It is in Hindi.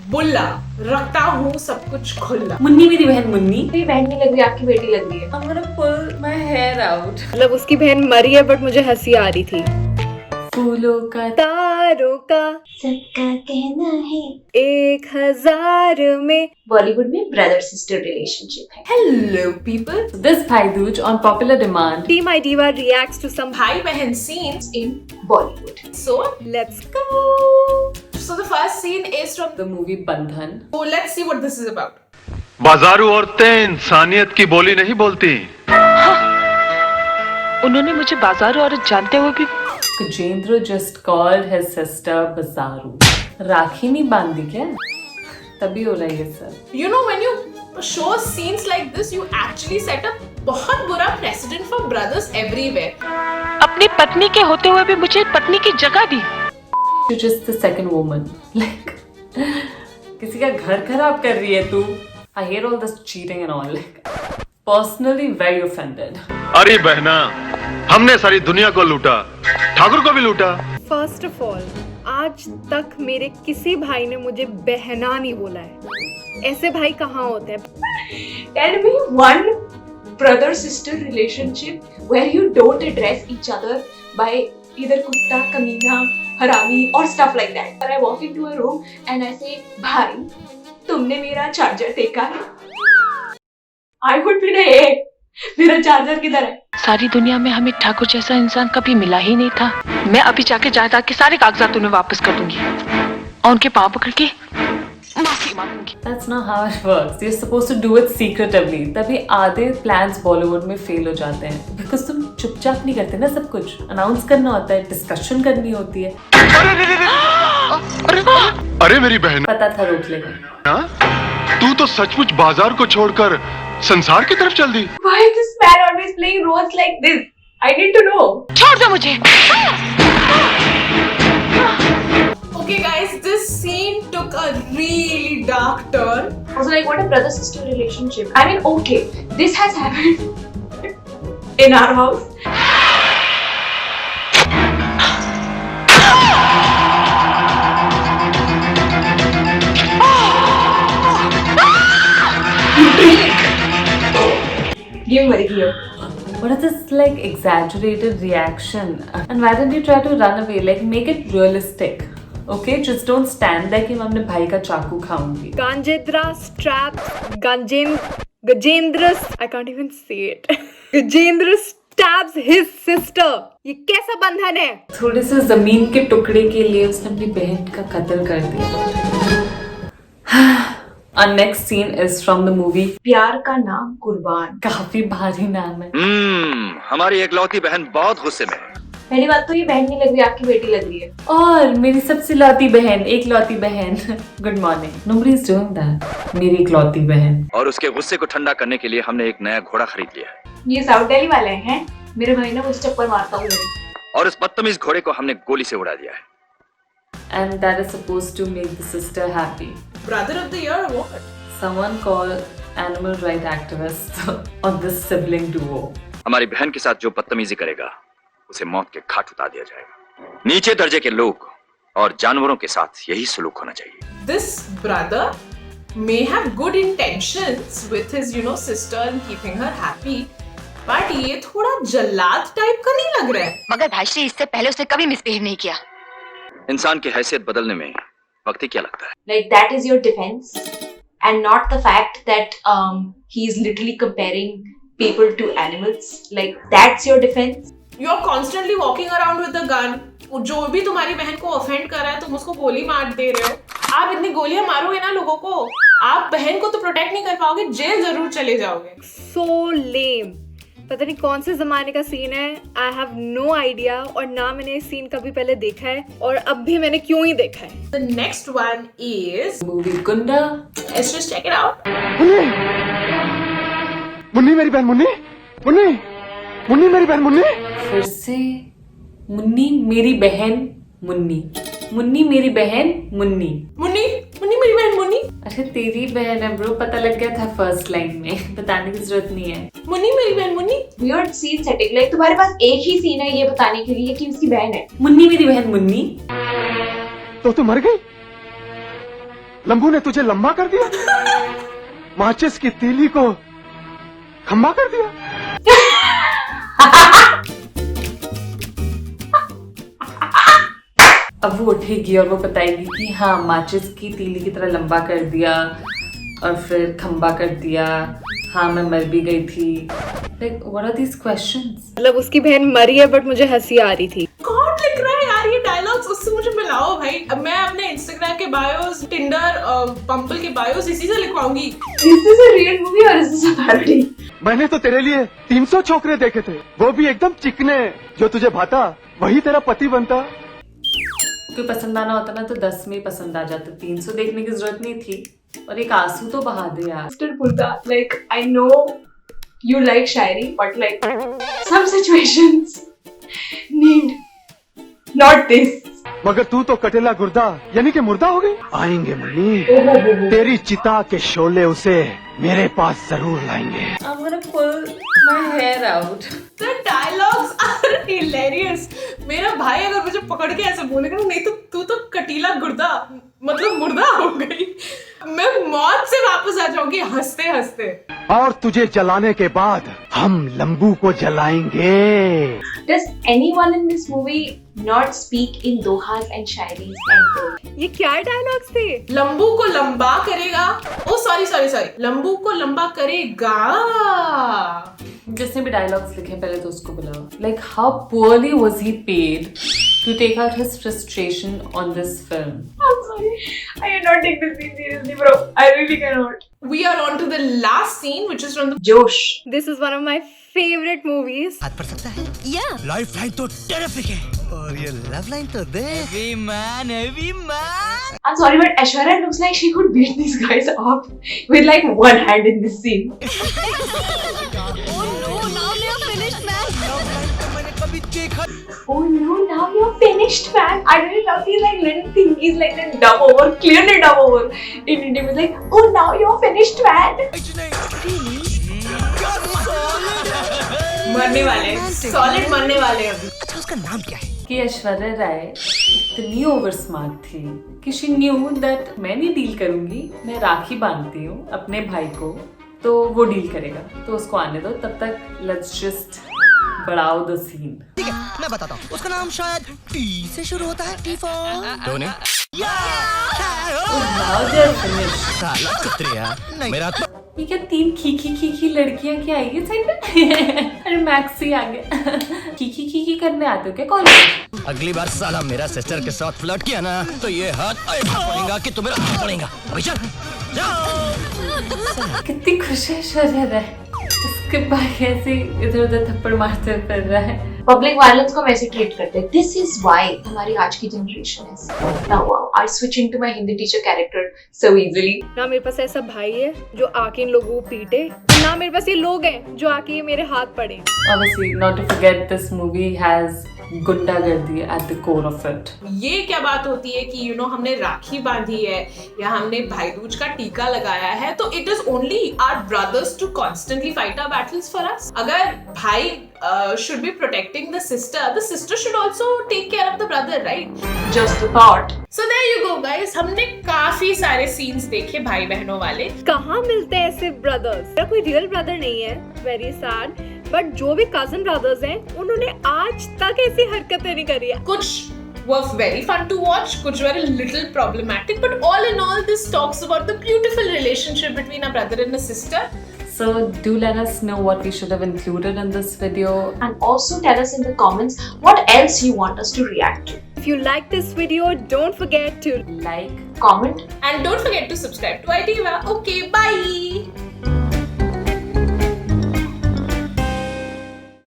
बुल्ला, रखता हूँ सब कुछ खुला। मुन्नी मेरी बहन मुन्नी। मेरी बहन नहीं लग रही, आपकी बेटी लग रही है। I'm gonna pull my hair out. मतलब उसकी बहन मरी है बट मुझे हंसी आ रही थी। फूलों का तारों का सबका कहना है 1000 में। बॉलीवुड में ब्रदर सिस्टर रिलेशनशिप है। Hello people, this Bhaidooj on popular demand. Team Diva reacts to some भाई बहन scenes. In Bollywood. So Let's go. the first scene is from. The movie Bandhan. So let's see what this is about. बाजारू औरतें इंसानियत की बोली नहीं बोलती। उन्होंने मुझे बाजारू औरत जानते हुए भी Gajendra just called his sister Bazaru. राखी नहीं बांधी क्या? तभी हो रहा है ये सब। You know when you show scenes like this, you actually set up बहुत बुरा precedent for brothers everywhere. अपनी पत्नी के होते हुए भी मुझे पत्नी की जगह दी। You're just the second woman. Like किसी का घर खराब कर रही है तू। I hate all this cheating and all. Like personally very offended. अरे बहना, हमने सारी दुनिया को लूटा, ठाकुर को भी लूटा। फर्स्ट ऑफ ऑल आज तक मेरे किसी भाई ने मुझे बहना नहीं बोला है। ऐसे भाई कहाँ होते हैं? Tell me one brother sister relationship where you don't address each other by either कुत्ता, कमीना, हरामी or stuff like that. But I walk into a room and I say, भाई तुमने मेरा चार्जर देखा है? I would be like, hey, मेरा चार्जर किधर है? सारी दुनिया में हमें ठाकुर जैसा इंसान कभी मिला ही नहीं था। मैं अभी जाके जायदाद के सारे कागजात उन्हें वापस कर दूंगी और उनके पांव पकड़ के माफी मांगूंगी। That's not how it works. You're supposed to do it secretively. तभी आधे plans बॉलीवुड में फेल हो जाते हैं। Because तुम चुपचाप नहीं करते ना सब कुछ। अनाउंस करना होता है, डिस्कशन करनी होती है। अरे मेरी बहन, पता था रोक लेगा। तू तो सचमुच बाजार को छोड़कर संसार की तरफ चल दी। Why is this man always playing roles like this? I need to know. छोड़ दो मुझे। Okay guys, this scene took a really dark turn. I was like, what a brother sister relationship. I mean, okay, this has happened in our house. Give me give. What is this like exaggerated reaction? And why don't you try to run away? Like make it realistic. Okay, just don't stand there कि मैं अपने भाई का चाकू खाऊंगी। गांजेद्रा straps Gajendra, I can't even say it. Gajendra stabs his sister. ये कैसा बंधन है? थोड़े से जमीन के टुकड़े के लिए उसने अपनी बहन का कत्ल कर दिया। Our next scene is from the movie प्यार का नाम कुर्बान। काफी भारी नाम है। हमारी एकलौती बहन बहुत गुस्से में है। पहली बात तो ये बहन नहीं लग रही, आपकी बेटी लग रही है। और मेरी सबसे लौती बहन, एक लौती बहन। Good morning. Nobody is doing that. मेरी इकलौती बहन। और उसके गुस्से को ठंडा करने के लिए हमने एक नया घोड़ा खरीद लिया है। ये साउथ दिल्ली वाले हैं। मेरे भाई ना मुझे चप्पल मारता हुआ। और उस बदतमीज घोड़े को हमने गोली से उड़ा दिया है। And that is supposed to make the sister happy. Brother of the year or what? Someone called animal right activists on this sibling duo. हमारी बहन के साथ जो बदतमीजी करेगा उसे मौत के घाट उतार दिया जाएगा। नीचे दर्जे के लोग और जानवरों के साथ यही सलूक होना चाहिए। This brother may have good intentions with his, sister and keeping her happy, but ये थोड़ा जल्लाद टाइप का नहीं लग रहा है। मगर भाईश्री इससे पहले उसने कभी मिसबिहेव नहीं किया। इंसान की हैसियत बदलने में वक्त ही क्या लगता है? Like that is your defense, and not the fact that he is literally comparing people to animals. Like that's your defense. You are constantly walking around with a gun. जो भी तुम्हारी बहन को ऑफेंड कर रहा है तुम उसको गोली मार दे रहे हो। आप इतनी गोलियां मारोगे ना लोगों को, आप बहन को तो प्रोटेक्ट नहीं कर पाओगे, जेल जरूर चले जाओगे। So lame. पता नहीं कौन से जमाने का सीन है। I have no idea और ना मैंने ये सीन कभी पहले देखा है और अब भी मैंने क्यों ही देखा है। The next one is Movie Gunda. let's just check it out. Munni मेरी बहन, मुन्नी मुन्नी मुन्नी मेरी बहन, मुन्नी। फिर से मुन्नी मेरी बहन मुन्नी। मुन्नी मेरी बहन मुन्नी। मुन्नी मुन्नी मेरी बहन मुन्नी। अरे तेरी बहन है ब्रो, पता लग गया था फर्स्ट लाइन में, बताने की जरूरत नहीं है। मुन्नी मेरी बहन Munni. Weird scene setting. Like तुम्हारे पास एक ही सीन है ये बताने के लिए कि उसकी बहन है। मुन्नी मेरी बहन मुन्नी। तो मर गई? लंबू ने तुझे लंबा कर दिया, माचिस की तीली को खम्बा कर दिया। अब वो उठेगी और वो बताएगी कि हाँ माचिस की तीली की तरह लंबा कर दिया और फिर खंबा कर दिया, हाँ मैं मर भी गई थी। Like, what are these questions? मतलब उसकी बहन मरी है बट मुझे हंसी आ रही थी। कौन लिख रहा है यार ये डायलॉग्स? उससे मुझे मिलाओ भाई। अब मैं अपने इंस्टाग्राम के बायोस, टिंडर, बम्बल के बायोस इसी से लिखवाऊंगी। Is this a real movie or is this a parody? मैंने तो तेरे लिए 300 छोकरे देखे थे, वो भी एकदम चिकने। जो तुझे भाता वही तेरा पति बनता। कोई पसंद आना होता ना तो 10 में ही पसंद आ जाता, 300 देखने की जरूरत नहीं थी। और एक आंसू तो बहा दे यार। Mr. Purta, like I know you like Shayari, but like some situations need not this. मगर तू तो कटेला गुर्दा यानी कि मुर्दा हो गई। आएंगे मनी, तेरी चिता के शोले उसे मेरे पास जरूर लाएंगे। I'm gonna pull my hair out. The dialogues are hilarious. मेरा भाई अगर मुझे पकड़ के ऐसे बोलेगा नहीं तो तू तो कटीला गुर्दा मतलब मुर्दा हो गई, मैं मौत से वापस आ जाऊंगी हंसते हंसते। और तुझे जलाने के बाद हम लंबू को जलाएंगे। Does anyone in this movie not speak in dohas and shairis and ये क्या डायलॉग्स थे? लंबू को लंबा करेगा, ओ सॉरी सॉरी सॉरी, लंबू को लंबा करेगा। जिसने भी डायलॉग्स लिखे पहले तो उसको बुलाओ। Like how poorly was he paid to take out his frustration on this film? I'm sorry, I cannot take this scene seriously, bro. I really cannot. We are on to the last scene which is from the Josh. This is one of my favorite movies. हाथ पड़ सकता है? Yeah. लाइफ लाइन तो टेरिफिक है और ये लव लाइन तो दे। Heavy man, heavy man. I'm sorry, but Aishwarya looks like she could beat these guys up with like one hand in this scene. Oh no, now you're finished, man. I really love these like little thingies like they dub over, clearly dub over. In India, it's like, oh now you're finished, man. मरने वाले, सॉलिड मरने वाले अभी। अच्छा उसका नाम क्या है? कि ऐश्वर्या राय इतनी ओवर स्मार्ट थी कि शी न्यू दैट मैं नहीं डील करूंगी, मैं राखी बांधती हूँ अपने भाई को तो वो डील करेगा, तो उसको आने दो, तब तक लेट्स जस्ट बढ़ाओ द सीन। ठीक है मैं बताता हूँ, उसका नाम शायद टी से शुरू होता है। T for Tony. साला कुत्रिया मेरा ये क्या 3 खीखी लड़कियां क्या आई है साइड में? अरे मैक्स ही आ गया। खीखी करने आते हो क्या कॉलेज? अगली बार साला मेरा सिस्टर के साथ फ्लर्ट किया ना तो ये हाथ ऐसा पड़ेगा कि तुम्हें हाथ पड़ेगा। अभी चल कितनी खुश है ऐश्वर्या राय, उसके बाद ऐसे इधर उधर थप्पड़ मारते हुए कर रहा है। पब्लिक वायलेंस को वैसे ट्रीट करते हैं। दिस इज व्हाई हमारी आज की जनरेशन है। Now I switch into my Hindi teacher character so easily. ना मेरे पास ऐसा भाई है जो आके इन लोगों को पीटे, ना मेरे पास ये लोग हैं जो आके ये मेरे हाथ पड़े। Obviously, not to forget, this movie has गुंडागर्दी at the core of it. ये क्या बात होती है कि हमने राखी बांधी है या हमने भाई दूज का टीका लगाया है तो it is only our brothers to constantly fight our battles for us. अगर भाई should be protecting the sister should also take care of the brother, right? Just a thought. So there you go guys, हमने काफी सारे सीन्स देखे भाई बहनों वाले। कहाँ मिलते हैं ऐसे ब्रदर्स? मेरा कोई रियल ब्रदर नहीं है, वेरी सैड, बट जो भी कजन ब्रदर्स हैं उन्होंने आज तक ऐसी हरकतें नहीं करी है। कुछ were very fun to watch, कुछ were a little problematic, but all in all this talks about the beautiful relationship between a brother and a sister. So do let us know what we should have included in this video. And also tell us in the comments what else you want us to react to. If you like this video, don't forget to Like, Comment. And don't forget to subscribe to ITVA. Okay, bye!